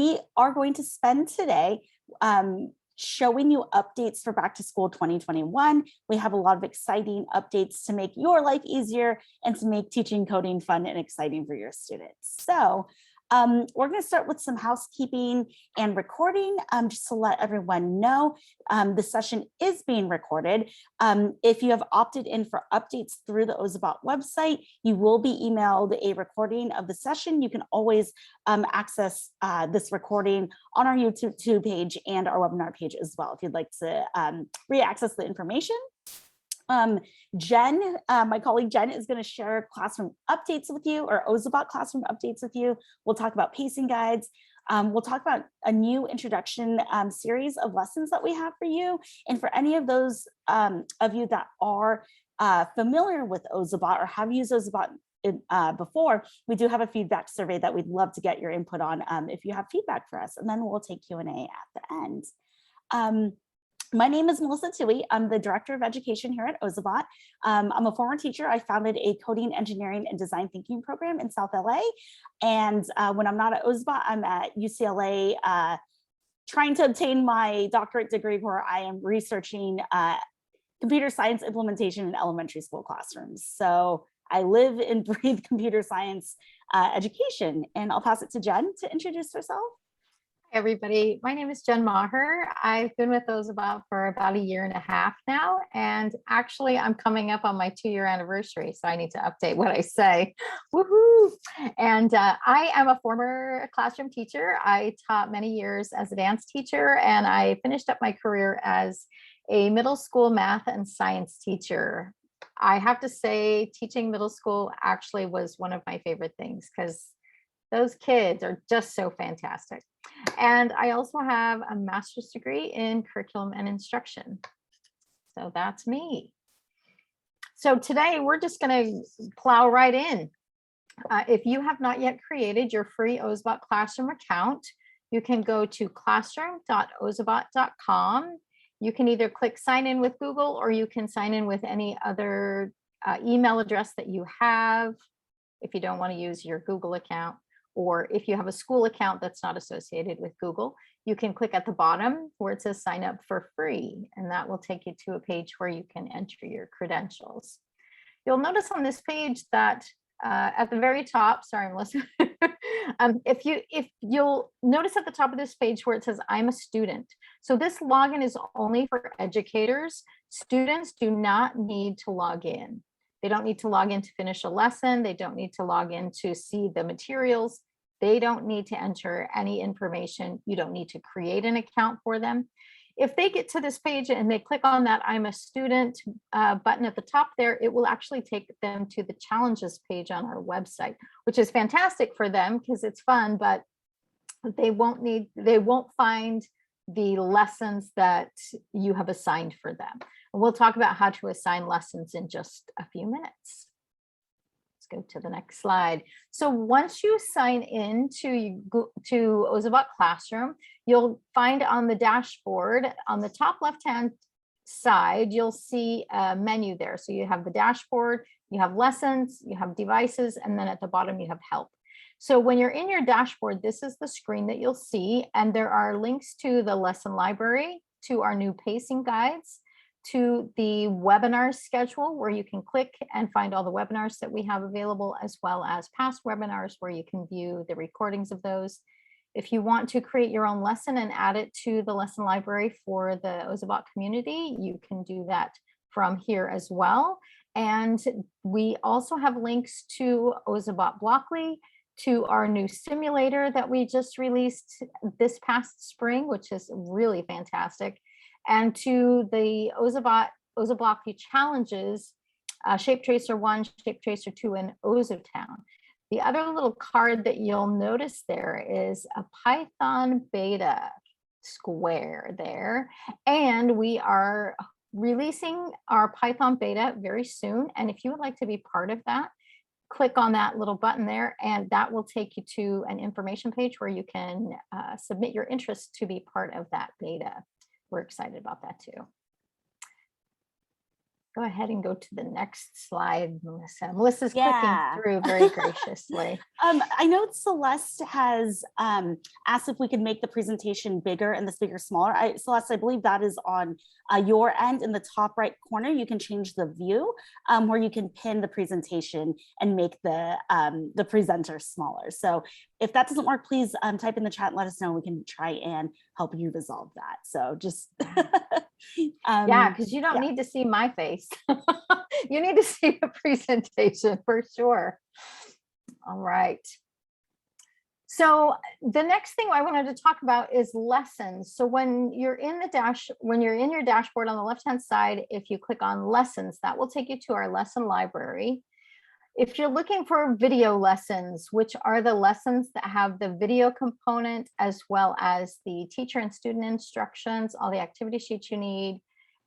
We are going to spend today showing you updates for back to school 2021. We have a lot of exciting updates to make your life easier and to make teaching coding fun and exciting for your students. So we're going to start with some housekeeping and recording, just to let everyone know the session is being recorded. If you have opted in for updates through the Ozobot website, you will be emailed a recording of the session. You can always access this recording on our YouTube page and our webinar page as well, if you'd like to re-access the information. Jen, my colleague Jen, is going to share classroom updates with you, or Ozobot classroom updates with you. We'll talk about pacing guides. We'll talk about a new introduction series of lessons that we have for you. And for any of those of you that are familiar with Ozobot or have used Ozobot before, we do have a feedback survey that we'd love to get your input on if you have feedback for us. And then we'll take Q&A at the end. My name is Melissa Tui. I'm the Director of Education here at Ozobot. I'm a former teacher. I founded a coding, engineering, and design thinking program in South LA. And when I'm not at Ozobot, I'm at UCLA trying to obtain my doctorate degree, where I am researching computer science implementation in elementary school classrooms. So I live and breathe computer science education. And I'll pass it to Jen to introduce herself. Hi, everybody. My name is Jen Maher. I've been with Ozobot for about 1.5 years now, and actually I'm coming up on my 2-year anniversary, so I need to update what I say. Woohoo! And I am a former classroom teacher. I taught many years as a dance teacher, and I finished up my career as a middle school math and science teacher. I have to say, teaching middle school actually was one of my favorite things, because those kids are just so fantastic. And I also have a master's degree in curriculum and instruction. So that's me. So today we're just going to plow right in. If you have not yet created your free Ozobot Classroom account, you can go to classroom.ozobot.com. You can either click sign in with Google, or you can sign in with any other email address that you have if you don't want to use your Google account. Or if you have a school account that's not associated with Google, you can click at the bottom where it says sign up for free, and that will take you to a page where you can enter your credentials. You'll notice on this page that at the very top, sorry, Melissa, if you'll notice at the top of this page where it says I'm a student. So this login is only for educators. Students do not need to log in. They don't need to log in to finish a lesson. They don't need to log in to see the materials. They don't need to enter any information. You don't need to create an account for them. If they get to this page and they click on that I'm a student button at the top there, it will actually take them to the challenges page on our website, which is fantastic for them because it's fun, but they won't find the lessons that you have assigned for them. And we'll talk about how to assign lessons in just a few minutes. Let's go to the next slide. So once you sign in to Ozobot Classroom, you'll find on the dashboard on the top left-hand side, you'll see a menu there. So you have the dashboard, you have lessons, you have devices, and then at the bottom you have help. So when you're in your dashboard, this is the screen that you'll see, and there are links to the lesson library, to our new pacing guides, to the webinar schedule where you can click and find all the webinars that we have available, as well as past webinars where you can view the recordings of those. If you want to create your own lesson and add it to the lesson library for the Ozobot community, you can do that from here as well. And we also have links to Ozobot Blockly, to our new simulator that we just released this past spring, which is really fantastic, and to the Ozoblockly challenges, Shape Tracer 1, Shape Tracer 2, and Ozotown. The other little card that you'll notice there is a Python beta square there, and we are releasing our Python beta very soon. And if you would like to be part of that, click on that little button there, and that will take you to an information page where you can submit your interest to be part of that beta. We're excited about that too. Go ahead and go to the next slide, Melissa. Melissa's clicking Yeah. through very graciously. I know Celeste has asked if we could make the presentation bigger and the speaker smaller. Celeste, I believe that is on your end in the top right corner. You can change the view where you can pin the presentation and make the presenter smaller. So if that doesn't work, please type in the chat and let us know. We can try and help you resolve that. So just Yeah, because you don't need to see my face. You need to see the presentation for sure. All right. So the next thing I wanted to talk about is lessons. So when you're in your dashboard on the left-hand side, if you click on lessons, that will take you to our lesson library. If you're looking for video lessons, which are the lessons that have the video component as well as the teacher and student instructions, all the activity sheets you need,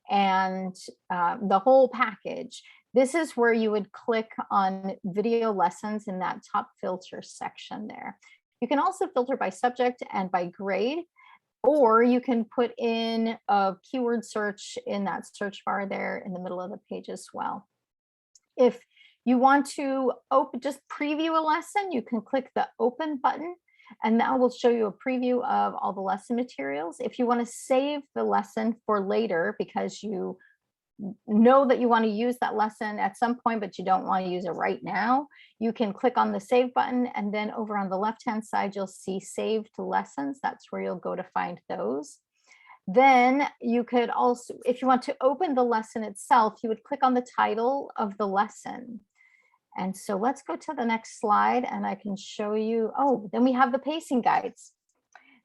and the whole package, this is where you would click on video lessons in that top filter section there. You can also filter by subject and by grade, or you can put in a keyword search in that search bar there in the middle of the page as well. If you want to just preview a lesson, you can click the open button, and that will show you a preview of all the lesson materials. If you want to save the lesson for later because you know that you want to use that lesson at some point, but you don't want to use it right now, you can click on the save button, and then over on the left-hand side, you'll see saved lessons. That's where you'll go to find those. Then you could also, if you want to open the lesson itself, you would click on the title of the lesson. And so let's go to the next slide and I can show you, then we have the pacing guides.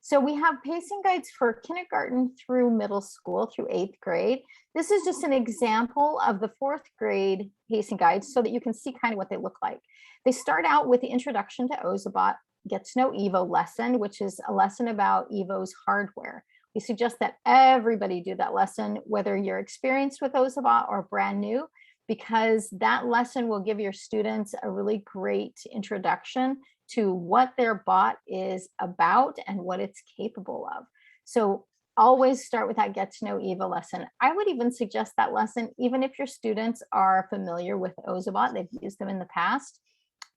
So we have pacing guides for kindergarten through middle school through 8th grade. This is just an example of the 4th grade pacing guides so that you can see kind of what they look like. They start out with the introduction to Ozobot, get to know Evo lesson, which is a lesson about Evo's hardware. We suggest that everybody do that lesson, whether you're experienced with Ozobot or brand new, because that lesson will give your students a really great introduction to what their bot is about and what it's capable of. So always start with that get to know Eva lesson. I would even suggest that lesson, even if your students are familiar with Ozobot, they've used them in the past.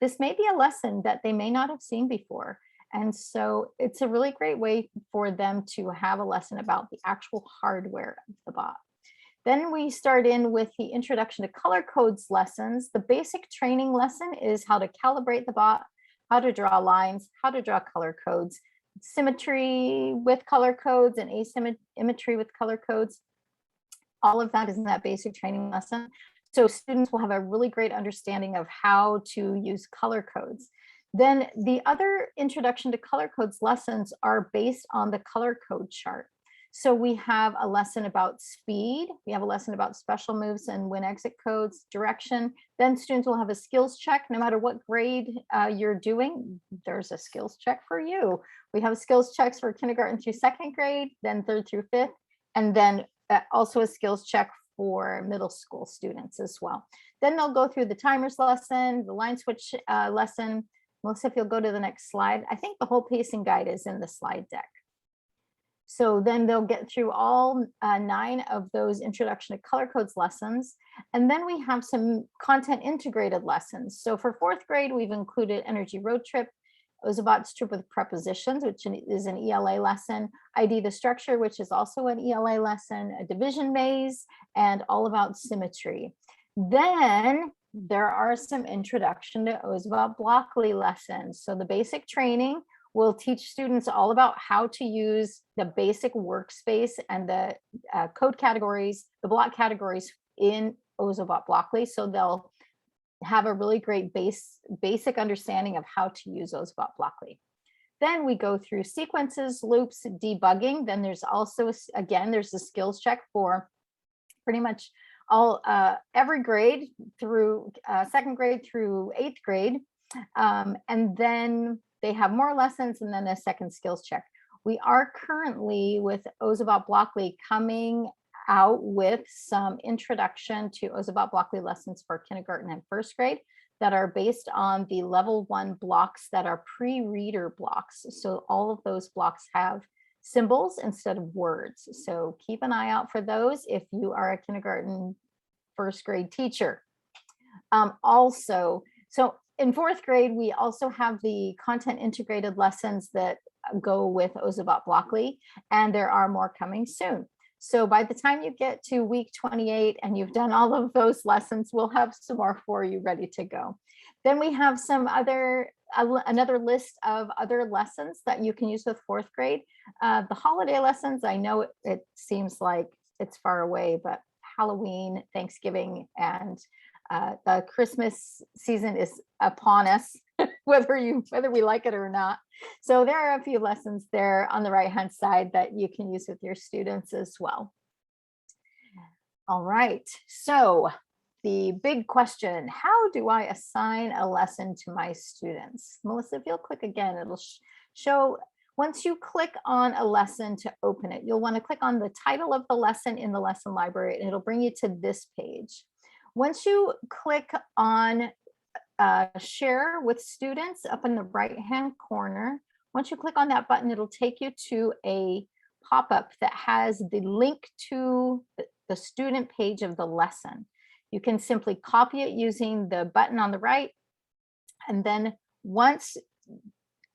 This may be a lesson that they may not have seen before. And so it's a really great way for them to have a lesson about the actual hardware of the bot. Then we start in with the introduction to color codes lessons. The basic training lesson is how to calibrate the bot, how to draw lines, how to draw color codes, symmetry with color codes and asymmetry with color codes. All of that is in that basic training lesson. So students will have a really great understanding of how to use color codes. Then the other introduction to color codes lessons are based on the color code chart. So we have a lesson about speed, we have a lesson about special moves and win exit codes, direction. Then students will have a skills check. No matter what grade you're doing, there's a skills check for you. We have skills checks for kindergarten through 2nd grade, then 3rd through 5th, and then also a skills check for middle school students as well. Then they'll go through the timers lesson, the line switch lesson. Melissa, if you'll go to the next slide. I think the whole pacing guide is in the slide deck. So then they'll get through all 9 of those introduction to color codes lessons. And then we have some content integrated lessons. So for 4th grade, we've included energy road trip, Ozobot's trip with prepositions, which is an ELA lesson, ID the structure, which is also an ELA lesson, a division maze, and all about symmetry. Then there are some introduction to Ozobot Blockly lessons. So the basic training will teach students all about how to use the basic workspace and the code categories, the block categories in Ozobot Blockly. So they'll have a really great basic understanding of how to use Ozobot Blockly. Then we go through sequences, loops, debugging. Then there's also, again, there's a skills check for pretty much all every grade through 2nd grade through 8th grade. And then they have more lessons and then a second skills check. We are currently with Ozobot Blockly coming out with some introduction to Ozobot Blockly lessons for kindergarten and 1st grade that are based on the level 1 blocks that are pre-reader blocks. So all of those blocks have symbols instead of words. So keep an eye out for those if you are a kindergarten first grade teacher. Also, so in fourth grade, we also have the content integrated lessons that go with Ozobot Blockly, and there are more coming soon. So by the time you get to week 28 and you've done all of those lessons, we'll have some more for you ready to go. Then we have some another list of other lessons that you can use with fourth grade. The holiday lessons, I know it seems like it's far away, but Halloween, Thanksgiving, and the Christmas season is upon us, whether we like it or not. So there are a few lessons there on the right-hand side that you can use with your students as well. All right, so the big question, how do I assign a lesson to my students? Melissa, if you'll click again, it'll show, once you click on a lesson to open it, you'll want to click on the title of the lesson in the lesson library, and it'll bring you to this page. Once you click on share with students up in the right-hand corner, once you click on that button, it'll take you to a pop-up that has the link to the student page of the lesson. You can simply copy it using the button on the right. And then once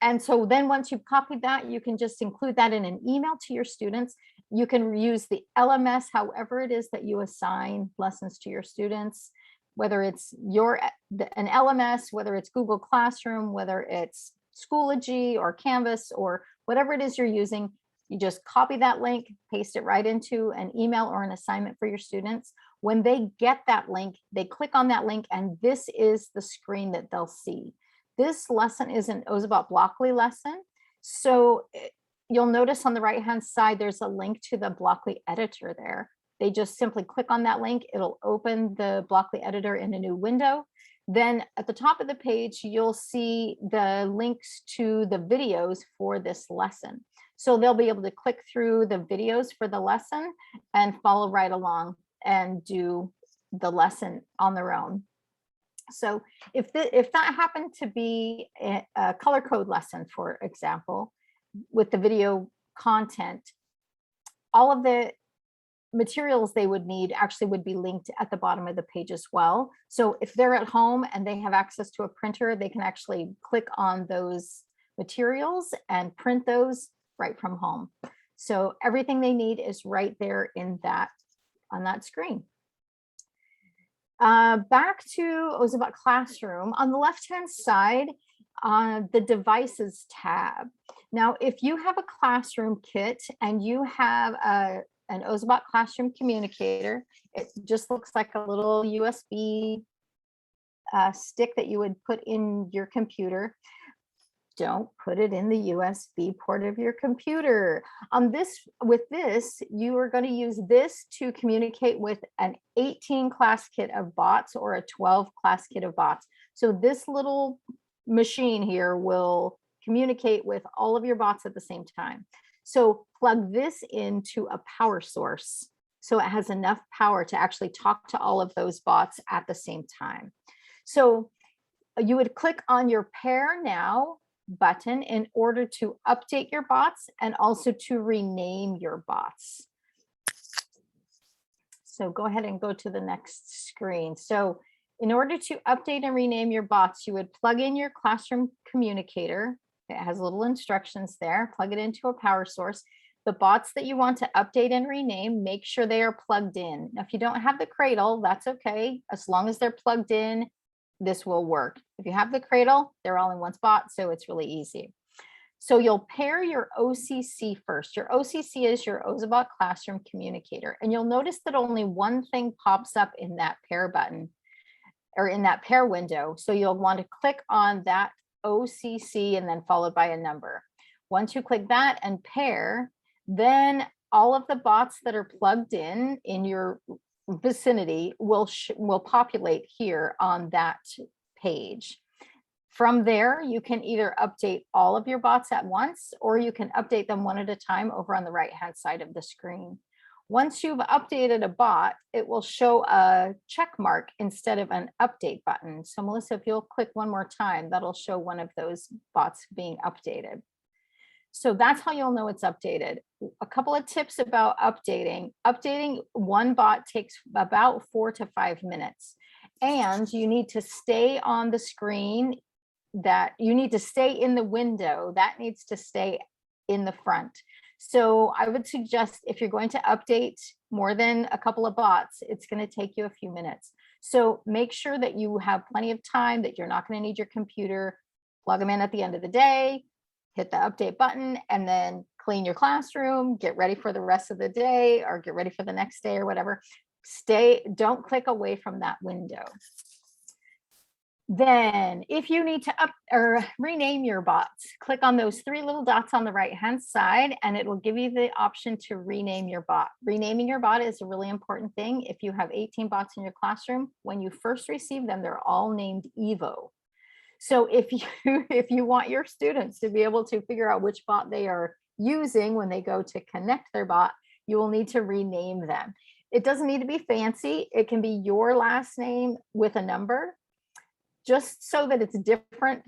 you've copied that, you can just include that in an email to your students. You can use the LMS, however it is that you assign lessons to your students, whether it's an LMS, whether it's Google Classroom, whether it's Schoology or Canvas or whatever it is you're using. You just copy that link, paste it right into an email or an assignment for your students. When they get that link, they click on that link, and this is the screen that they'll see. This lesson is an Ozobot Blockly lesson. So you'll notice on the right-hand side, there's a link to the Blockly editor there. They just simply click on that link. It'll open the Blockly editor in a new window. Then at the top of the page, you'll see the links to the videos for this lesson. So they'll be able to click through the videos for the lesson and follow right along and do the lesson on their own. So if that happened to be a color code lesson, for example, with the video content, all of the materials they would need actually would be linked at the bottom of the page as well. So if they're at home and they have access to a printer, they can actually click on those materials and print those right from home. So everything they need is right there in that, on that screen. Back to Ozobot Classroom. On the left-hand side, the devices tab. Now, if you have a classroom kit and you have an Ozobot Classroom Communicator, it just looks like a little USB stick that you would put in your computer. Don't put it in the USB port of your computer. With this, you are going to use this to communicate with an 18 class kit of bots or a 12 class kit of bots. So this little machine here will communicate with all of your bots at the same time. So plug this into a power source so it has enough power to actually talk to all of those bots at the same time. So you would click on your Pair Now button in order to update your bots and also to rename your bots. So go ahead and go to the next screen. So in order to update and rename your bots, you would plug in your classroom communicator. It has little instructions there. Plug it into a power source. The bots that you want to update and rename, make sure they are plugged in. Now, if you don't have the cradle, that's okay. As long as they're plugged in, this will work. If you have the cradle, they're all in one spot, so it's really easy. So you'll pair your OCC first. Your OCC is your Ozobot Classroom Communicator, and you'll notice that only one thing pops up in that pair button or in that pair window. So you'll want to click on that OCC and then followed by a number. Once you click that and pair, then all of the bots that are plugged in your vicinity will populate here on that page. From there, you can either update all of your bots at once, or you can update them one at a time over on the right-hand side of the screen. Once you've updated a bot, it will show a check mark instead of an update button. So Melissa, if you'll click one more time, that'll show one of those bots being updated. So that's how you'll know it's updated. A couple of tips about updating. Updating one bot takes about 4 to 5 minutes. And you need to stay on the screen, that you need to stay in the window that needs to stay in the front. So I would suggest if you're going to update more than a couple of bots, it's going to take you a few minutes. So make sure that you have plenty of time, that you're not going to need your computer. Plug them in at the end of the day, hit the update button, and then clean your classroom, get ready for the rest of the day, or get ready for the next day or whatever. Don't click away from that window. Then if you need to rename your bots, click on those 3 little dots on the right hand side, and it will give you the option to rename your bot. Renaming your bot is a really important thing. If you have 18 bots in your classroom, when you first receive them, they're all named Evo. So if you want your students to be able to figure out which bot they are using when they go to connect their bot, you will need to rename them. It doesn't need to be fancy. It can be your last name with a number, just so that it's different,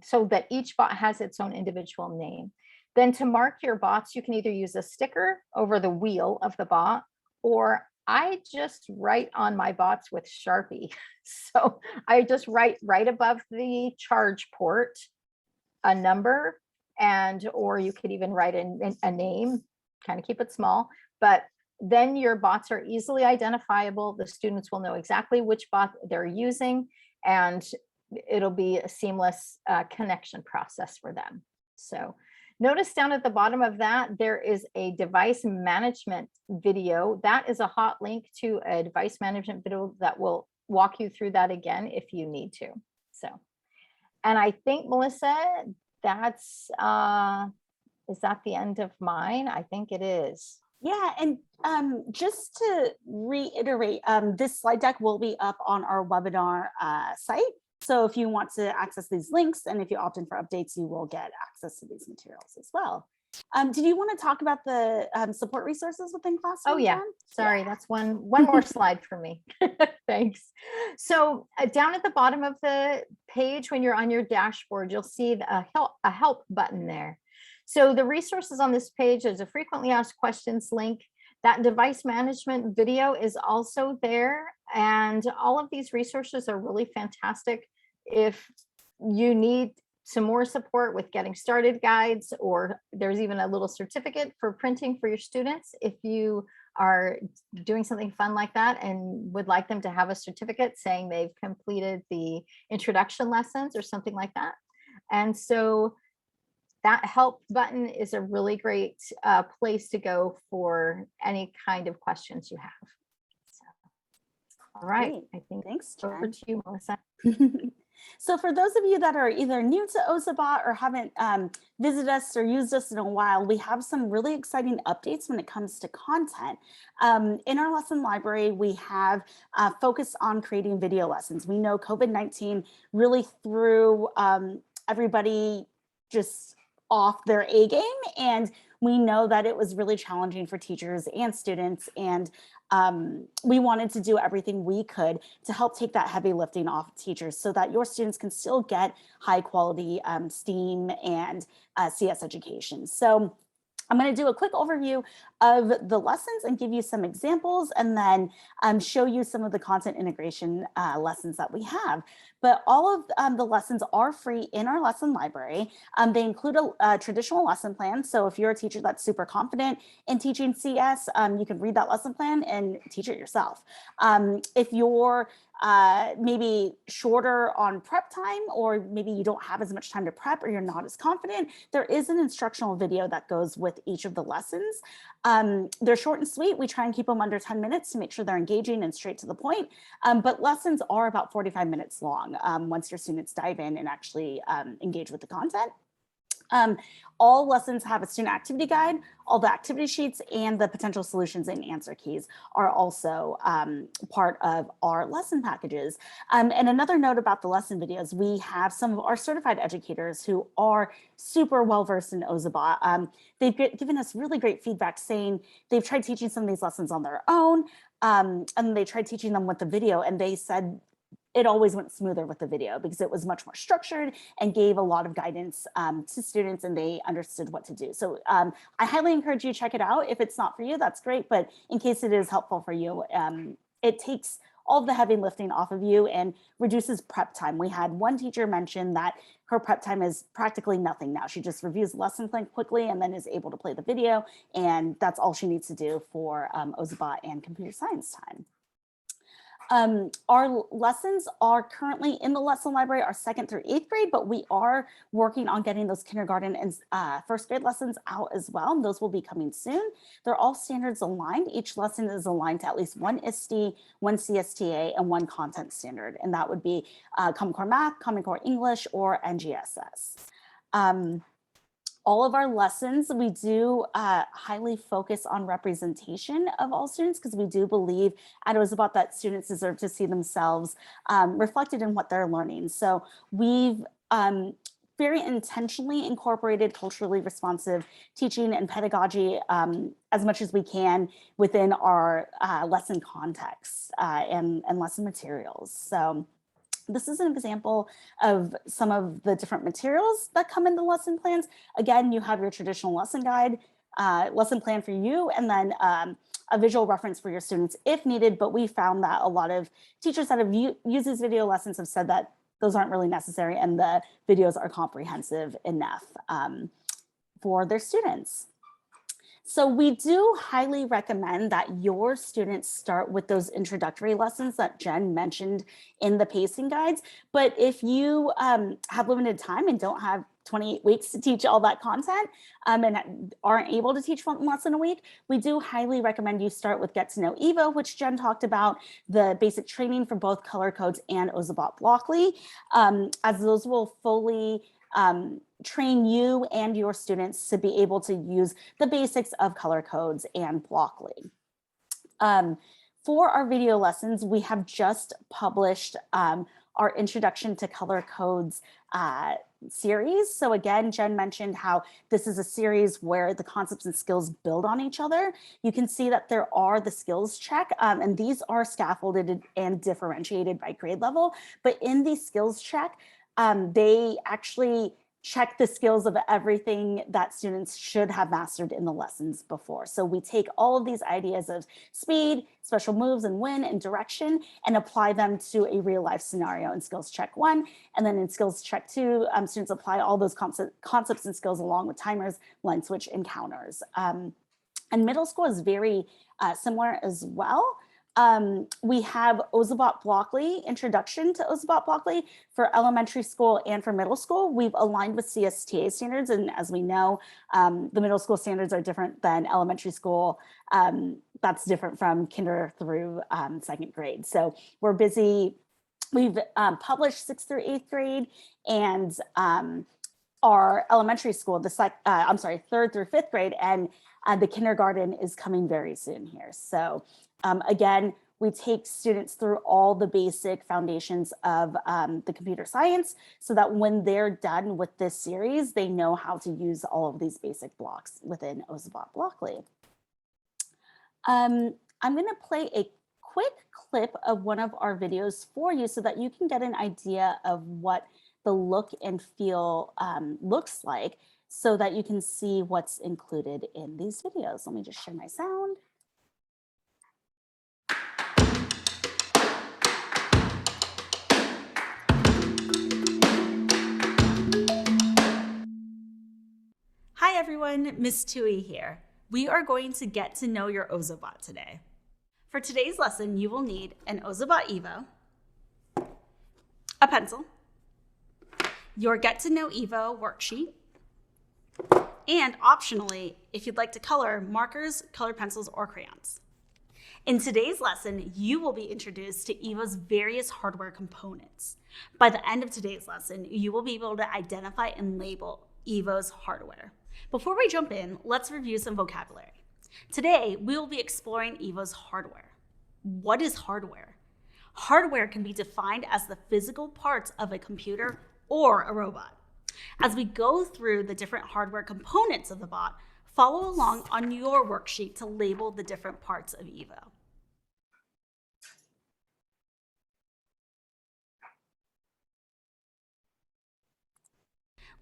so that each bot has its own individual name. Then to mark your bots, you can either use a sticker over the wheel of the bot, or I just write on my bots with Sharpie. So I just write right above the charge port a number, or you could even write a name, kind of keep it small, but then your bots are easily identifiable. The students will know exactly which bot they're using, and it'll be a seamless connection process for them. So notice down at the bottom of that, there is a device management video. That is a hot link to a device management video that will walk you through that again if you need to. So, and I think, Melissa, that's, is that the end of mine? I think it is. Yeah, and just to reiterate, this slide deck will be up on our webinar site. So if you want to access these links, and if you opt in for updates, you will get access to these materials as well. Did you want to talk about the support resources within Classroom? Oh yeah, Jen? sorry, yeah. That's one more slide for me. Thanks. So down at the bottom of the page, when you're on your dashboard, you'll see a help button there. So the resources on this page, there's a frequently asked questions link. That device management video is also there. And all of these resources are really fantastic if you need some more support with getting started guides, or there's even a little certificate for printing for your students. If you are doing something fun like that and would like them to have a certificate saying they've completed the introduction lessons or something like that. And so that help button is a really great place to go for any kind of questions you have. So, all right, Great. I think Thanks, over Jen. to you, Melissa. So for those of you that are either new to Ozobot or haven't visited us or used us in a while, we have some really exciting updates when it comes to content. In our lesson library, we have focused on creating video lessons. We know COVID-19 really threw everybody just off their A game, and we know that it was really challenging for teachers and students, and we wanted to do everything we could to help take that heavy lifting off teachers so that your students can still get high quality STEAM and CS education. So I'm going to do a quick overview of the lessons and give you some examples, and then show you some of the content integration lessons that we have. But all of the lessons are free in our lesson library. They include a traditional lesson plan. So if you're a teacher that's super confident in teaching CS, you can read that lesson plan and teach it yourself. If you're maybe shorter on prep time, or maybe you don't have as much time to prep, or you're not as confident, there is an instructional video that goes with each of the lessons. They're short and sweet. We try and keep them under 10 minutes to make sure they're engaging and straight to the point. But lessons are about 45 minutes long once your students dive in and actually engage with the content. All lessons have a student activity guide. All the activity sheets and the potential solutions and answer keys are also part of our lesson packages. And another note about the lesson videos, we have some of our certified educators who are super well-versed in Ozobot. They've given us really great feedback saying they've tried teaching some of these lessons on their own, and they tried teaching them with the video, and they said it always went smoother with the video because it was much more structured and gave a lot of guidance to students, and they understood what to do. So I highly encourage you to check it out. If it's not for you, that's great. But in case it is helpful for you, it takes all of the heavy lifting off of you and reduces prep time. We had one teacher mention that her prep time is practically nothing now. She just reviews the lesson plan quickly and then is able to play the video. And that's all she needs to do for Ozobot and computer science time. Our lessons are currently in the lesson library, our 2nd through 8th grade, but we are working on getting those kindergarten and 1st grade lessons out as well. And those will be coming soon. They're all standards aligned. Each lesson is aligned to at least one ISTE, one CSTA, and one content standard. And that would be Common Core Math, Common Core English, or NGSS. All of our lessons, we do highly focus on representation of all students because we do believe at Ozobot that students deserve to see themselves reflected in what they're learning. So we've very intentionally incorporated culturally responsive teaching and pedagogy as much as we can within our lesson contexts and lesson materials. So this is an example of some of the different materials that come in the lesson plans. Again, you have your traditional lesson guide, lesson plan for you, and then a visual reference for your students if needed. But we found that a lot of teachers that have used these video lessons have said that those aren't really necessary and the videos are comprehensive enough for their students. So we do highly recommend that your students start with those introductory lessons that Jen mentioned in the pacing guides. But if you have limited time and don't have 28 weeks to teach all that content and aren't able to teach one lesson a week, we do highly recommend you start with Get to Know Evo, which Jen talked about, the basic training for both color codes and Ozobot Blockly, as those will fully train you and your students to be able to use the basics of color codes and Blockly. For our video lessons, we have just published our Introduction to Color Codes series. So again, Jen mentioned how this is a series where the concepts and skills build on each other. You can see that there are the skills check, and these are scaffolded and differentiated by grade level. But in the skills check, they actually check the skills of everything that students should have mastered in the lessons before. So we take all of these ideas of speed, special moves and win and direction and apply them to a real life scenario in skills check 1. And then in skills check 2, students apply all those concepts and skills along with timers, line switch, and counters. And middle school is very similar as well. We have Ozobot Blockly, Introduction to Ozobot Blockly for elementary school and for middle school. We've aligned with CSTA standards, and as we know, the middle school standards are different than elementary school. That's different from kinder through 2nd grade. So we're busy. We've published 6th through 8th grade, and our elementary school, 3rd through 5th grade, and the kindergarten is coming very soon here. So again, we take students through all the basic foundations of the computer science so that when they're done with this series, they know how to use all of these basic blocks within Ozobot Blockly. I'm going to play a quick clip of one of our videos for you so that you can get an idea of what the look and feel looks like so that you can see what's included in these videos. Let me just share my sound. Hi everyone, Miss Tui here. We are going to get to know your Ozobot today. For today's lesson, you will need an Ozobot Evo, a pencil, your Get to Know Evo worksheet, and optionally, if you'd like to color, markers, colored pencils, or crayons. In today's lesson, you will be introduced to Evo's various hardware components. By the end of today's lesson, you will be able to identify and label Evo's hardware. Before we jump in, let's review some vocabulary. Today, we will be exploring Evo's hardware. What is hardware? Hardware can be defined as the physical parts of a computer or a robot. As we go through the different hardware components of the bot, follow along on your worksheet to label the different parts of Evo.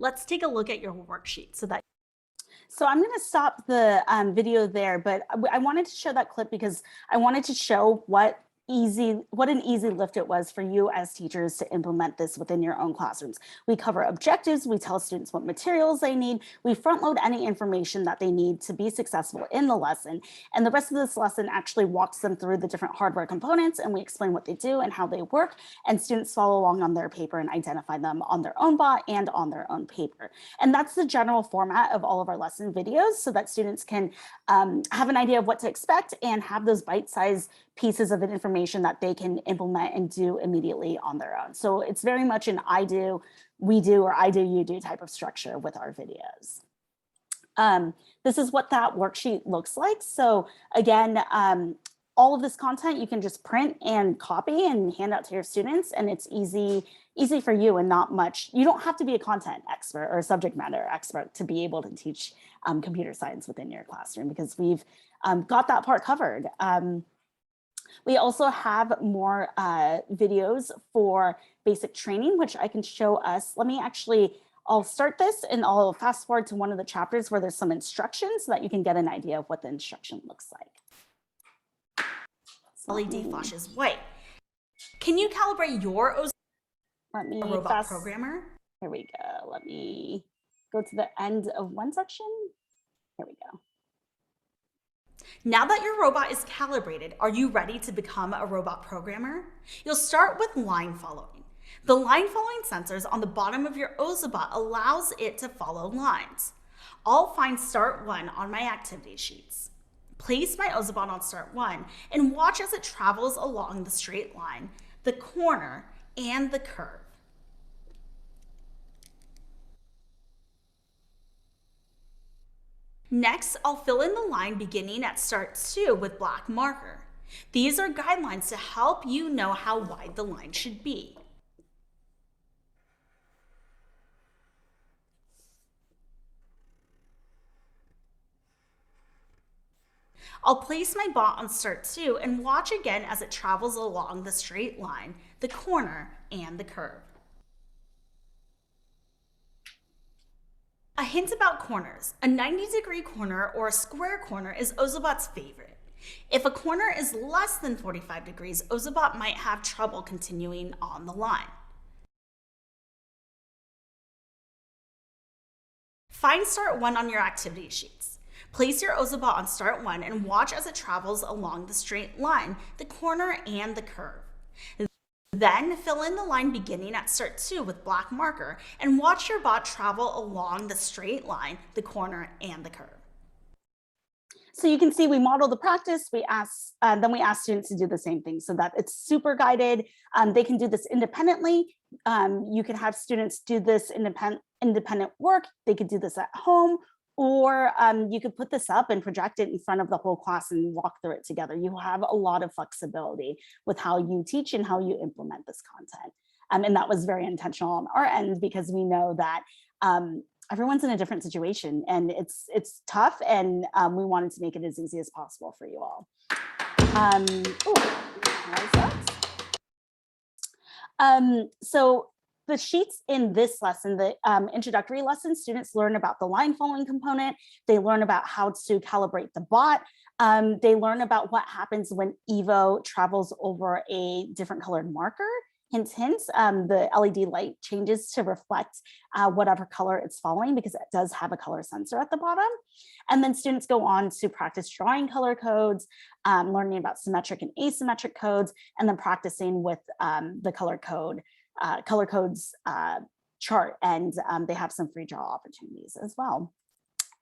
Let's take a look at your worksheet So I'm going to stop the video there, but I wanted to show that clip because I wanted to show what an easy lift it was for you as teachers to implement this within your own classrooms. We cover objectives, we tell students what materials they need, we front load any information that they need to be successful in the lesson. And the rest of this lesson actually walks them through the different hardware components, and we explain what they do and how they work, and students follow along on their paper and identify them on their own bot and on their own paper. And that's the general format of all of our lesson videos, so that students can have an idea of what to expect and have those bite-sized pieces of information that they can implement and do immediately on their own. So it's very much an I do, we do, or I do, you do type of structure with our videos. This is what that worksheet looks like. So again, all of this content you can just print and copy and hand out to your students, and it's easy for you and not much. You don't have to be a content expert or a subject matter expert to be able to teach computer science within your classroom, because we've got that part covered. We also have more videos for basic training, which I can show us. I'll start this and I'll fast forward to one of the chapters where there's some instructions so that you can get an idea of what the instruction looks like. So LED flashes white. Can you calibrate your robot programmer? Here we go. Let me go to the end of one section. Here we go. Now that your robot is calibrated, are you ready to become a robot programmer? You'll start with line following. The line following sensors on the bottom of your Ozobot allows it to follow lines. I'll find Start 1 on my activity sheets. Place my Ozobot on Start 1 and watch as it travels along the straight line, the corner, and the curve. Next, I'll fill in the line beginning at Start 2 with black marker. These are guidelines to help you know how wide the line should be. I'll place my bot on Start 2 and watch again as it travels along the straight line, the corner, and the curve. A hint about corners. A 90-degree corner or a square corner is Ozobot's favorite. If a corner is less than 45 degrees, Ozobot might have trouble continuing on the line. Find Start 1 on your activity sheets. Place your Ozobot on Start 1 and watch as it travels along the straight line, the corner, and the curve. Then fill in the line beginning at Start 2 with black marker and watch your bot travel along the straight line, the corner, and the curve. So you can see we model the practice, then we ask students to do the same thing so that it's super guided. They can do this independently. You can have students do this independent work. They could do this at home, or you could put this up and project it in front of the whole class and walk through it together. You have a lot of flexibility with how you teach and how you implement this content. And that was very intentional on our end, because we know that everyone's in a different situation and it's tough, and we wanted to make it as easy as possible for you all. So the sheets in this lesson, the introductory lesson, students learn about the line following component. They learn about how to calibrate the bot. They learn about what happens when Evo travels over a different colored marker. Hint, hint, the LED light changes to reflect whatever color it's following, because it does have a color sensor at the bottom. And then students go on to practice drawing color codes, learning about symmetric and asymmetric codes, and then practicing with the color codes chart, and they have some free draw opportunities as well.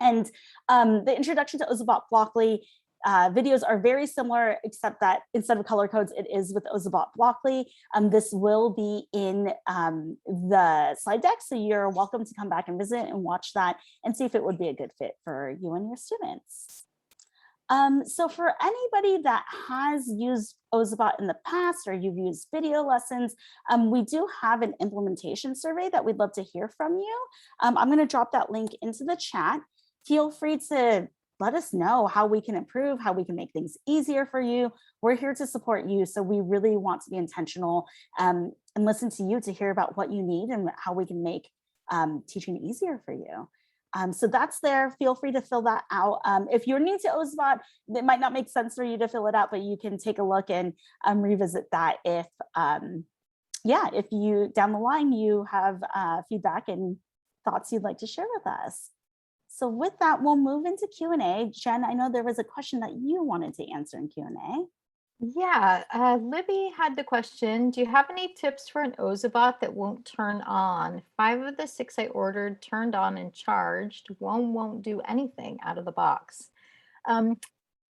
And the introduction to Ozobot Blockly videos are very similar, except that instead of color codes, it is with Ozobot Blockly. This will be in the slide deck, so you're welcome to come back and visit and watch that and see if it would be a good fit for you and your students. So for anybody that has used Ozobot in the past, or you've used video lessons, we do have an implementation survey that we'd love to hear from you. I'm going to drop that link into the chat. Feel free to let us know how we can improve, how we can make things easier for you. We're here to support you, so we really want to be intentional and listen to you to hear about what you need and how we can make teaching easier for you. So that's there. Feel free to fill that out. If you're new to Ozobot, it might not make sense for you to fill it out, but you can take a look and revisit that if, if you down the line you have feedback and thoughts you'd like to share with us. So with that, we'll move into Q&A. Jen, I know there was a question that you wanted to answer in Q&A. Yeah, Libby had the question, do you have any tips for an Ozobot that won't turn on? 5 of the 6 I ordered turned on and charged. One won't do anything out of the box.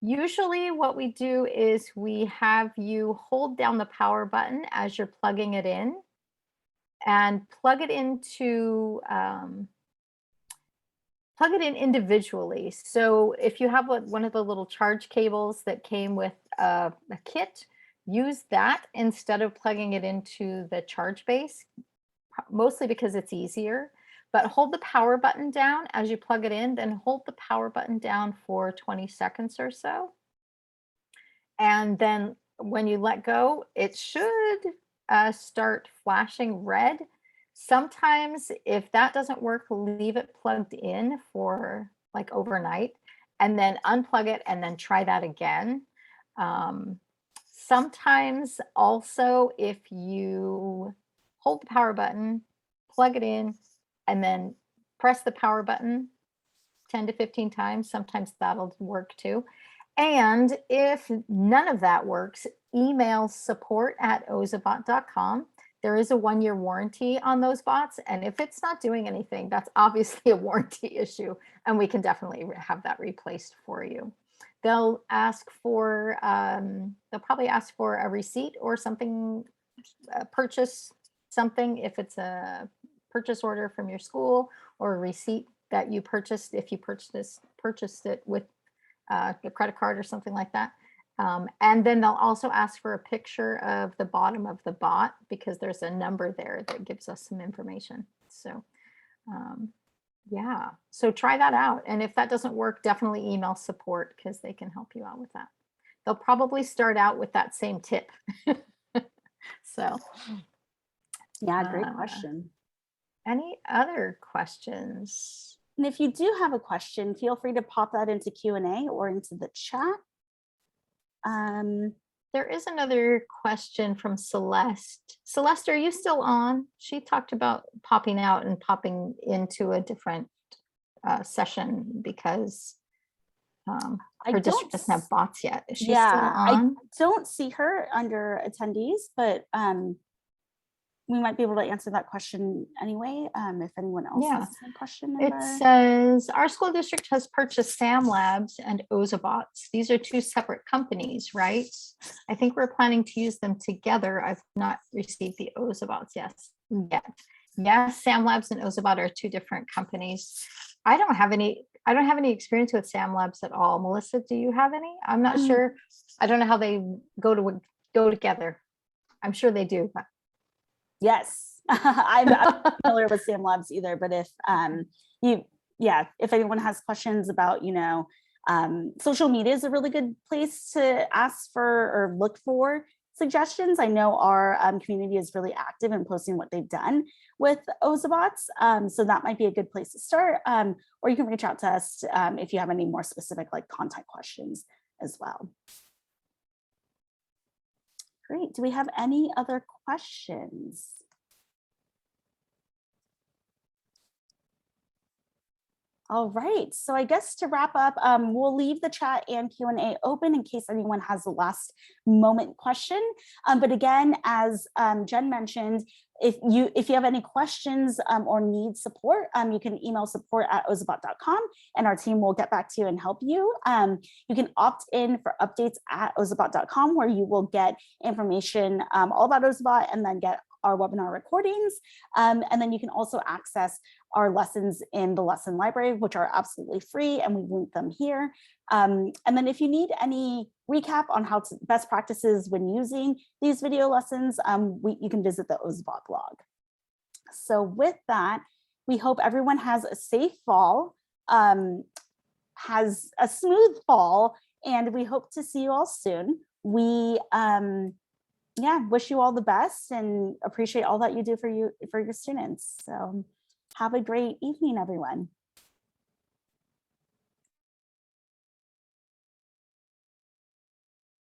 Usually what we do is we have you hold down the power button as you're plugging it in and plug it into plug it in individually. So if you have one of the little charge cables that came with a kit, use that instead of plugging it into the charge base, mostly because it's easier. But hold the power button down as you plug it in, then hold the power button down for 20 seconds or so. And then when you let go, it should start flashing red. Sometimes if that doesn't work, leave it plugged in for like overnight and then unplug it and then try that again. Sometimes also if you hold the power button, plug it in, and then press the power button 10 to 15 times, sometimes that'll work too. And if none of that works, email support@ozobot.com. There is a 1-year warranty on those bots. And if it's not doing anything, that's obviously a warranty issue. And we can definitely have that replaced for you. They'll ask for, they'll probably ask for a receipt or something, purchase something if it's a purchase order from your school, or a receipt that you purchased if you purchased it with a credit card or something like that. And then they'll also ask for a picture of the bottom of the bot because there's a number there that gives us some information. So yeah, so try that out. And if that doesn't work, definitely email support because they can help you out with that. They'll probably start out with that same tip. So yeah, great question. Any other questions? And if you do have a question, feel free to pop that into Q&A or into the chat. There is another question from Celeste. Celeste, are you still on? She talked about popping out and popping into a different session because her district doesn't have bots yet. Is she still on? I don't see her under attendees, but we might be able to answer that question anyway, if anyone else has a question. It says, our school district has purchased Sam Labs and Ozobots. These are 2 separate companies, right? I think we're planning to use them together. I've not received the Ozobots yet. Yes, Sam Labs and Ozobot are 2 different companies. I don't have any experience with Sam Labs at all. Melissa, do you have any? I'm not sure. I don't know how they go together. I'm sure they do, but yes, I'm not familiar with Sam Labs either, but if if anyone has questions about, social media is a really good place to ask for or look for suggestions. I know our community is really active in posting what they've done with Ozobots. So that might be a good place to start. Or you can reach out to us if you have any more specific content questions as well. Great. Do we have any other questions? All right. So I guess to wrap up, we'll leave the chat and Q&A open in case anyone has a last moment question. But again, as Jen mentioned, if you have any questions or need support, you can email support@ozobot.com and our team will get back to you and help you. You can opt in for updates at ozobot.com where you will get information all about Ozobot and then get our webinar recordings. And then you can also access our lessons in the lesson library, which are absolutely free, and we link them here. And then if you need any recap on how to best practices when using these video lessons, you can visit the Ozobot blog. So with that, we hope everyone has a safe fall, has a smooth fall, and we hope to see you all soon. We wish you all the best and appreciate all that you do for your students. So Have a great evening, everyone.